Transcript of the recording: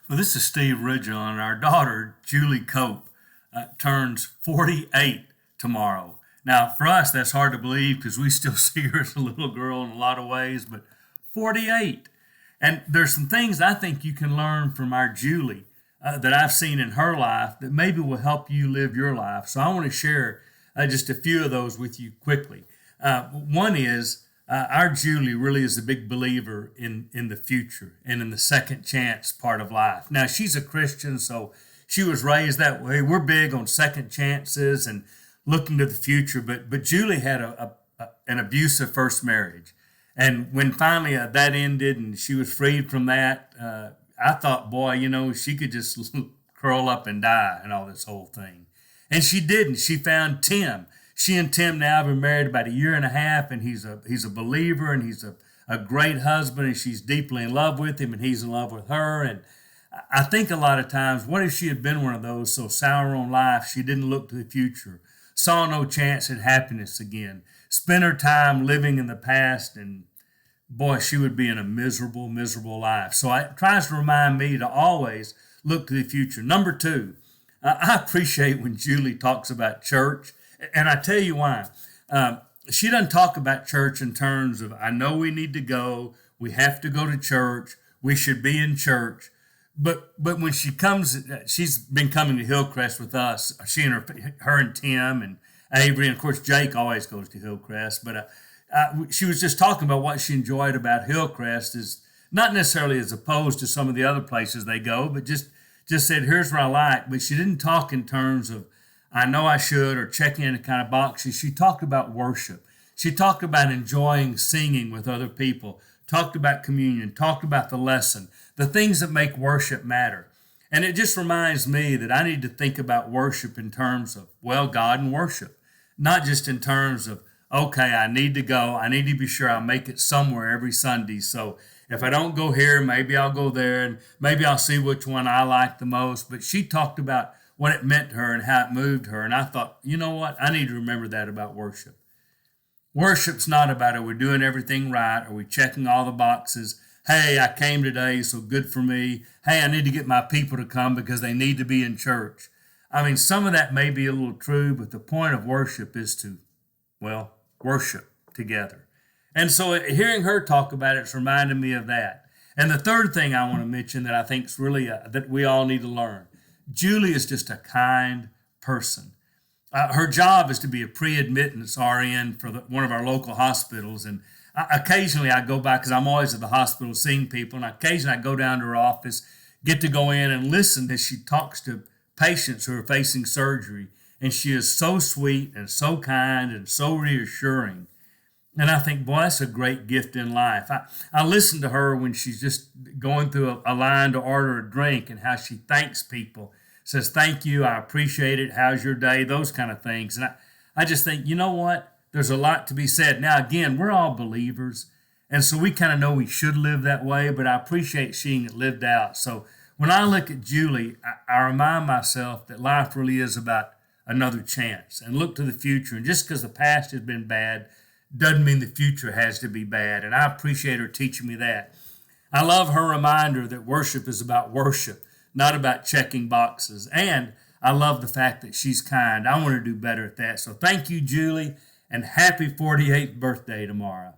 Well, this is Steve Ridgel, and our daughter, Julie Cope, turns 48 tomorrow. Now, for us, that's hard to believe because we still see her as a little girl in a lot of ways, but 48. And there's some things I think you can learn from our Julie that I've seen in her life that maybe will help you live your life. So I want to share just a few of those with you quickly. One is our Julie really is a big believer in the future and in the second chance part of life. Now, she's a Christian, so she was raised that way. We're big on second chances and looking to the future, but Julie had an abusive first marriage. And when finally that ended and she was freed from that, I thought, boy, she could just curl up and die and all this whole thing. And she didn't. She found Tim. She and Tim now have been married about a year and a half, and he's a believer, and he's a great husband, and she's deeply in love with him, and he's in love with her. And I think a lot of times, what if she had been one of those so sour on life she didn't look to the future, saw no chance at happiness again, spent her time living in the past, and boy, she would be in a miserable, miserable life. So it tries to remind me to always look to the future. Number two, I appreciate when Julie talks about church, and I tell you why. She doesn't talk about church in terms of, I know we need to go, we have to go to church, we should be in church. But when she comes, she's been coming to Hillcrest with us. She and her and Tim and Avery, and of course Jake always goes to Hillcrest. But she was just talking about what she enjoyed about Hillcrest is not necessarily as opposed to some of the other places they go, but just said, here's what I like. But she didn't talk in terms of, I know I should, or checking in the kind of boxes. She talked about worship. She talked about enjoying singing with other people, talked about communion, talked about the lesson, the things that make worship matter. And it just reminds me that I need to think about worship in terms of, well, God and worship, not just in terms of, okay, I need to go. I need to be sure I make it somewhere every Sunday. So if I don't go here, maybe I'll go there, and maybe I'll see which one I like the most. But she talked about what it meant to her and how it moved her. And I thought, you know what? I need to remember that about worship. Worship's not about, are we doing everything right? Are we checking all the boxes? Hey, I came today, so good for me. Hey, I need to get my people to come because they need to be in church. I mean, some of that may be a little true, but the point of worship is to, well, worship together. And so hearing her talk about it's reminded me of that. And the third thing I want to mention that I think is really that we all need to learn. Julie is just a kind person. Her job is to be a pre-admittance RN for one of our local hospitals. And occasionally I go by because I'm always at the hospital seeing people. And occasionally I go down to her office, get to go in and listen as she talks to patients who are facing surgery. And she is so sweet and so kind and so reassuring. And I think, boy, that's a great gift in life. I listen to her when she's just going through a line to order a drink and how she thanks people, says, thank you, I appreciate it, how's your day, those kind of things. And I just think, you know what? There's a lot to be said. Now, again, we're all believers, and so we kind of know we should live that way, but I appreciate seeing it lived out. So when I look at Julie, I remind myself that life really is about another chance and look to the future. And just because the past has been bad doesn't mean the future has to be bad. And I appreciate her teaching me that. I love her reminder that worship is about worship, not about checking boxes. And I love the fact that she's kind. I want to do better at that. So thank you, Julie, and happy 48th birthday tomorrow.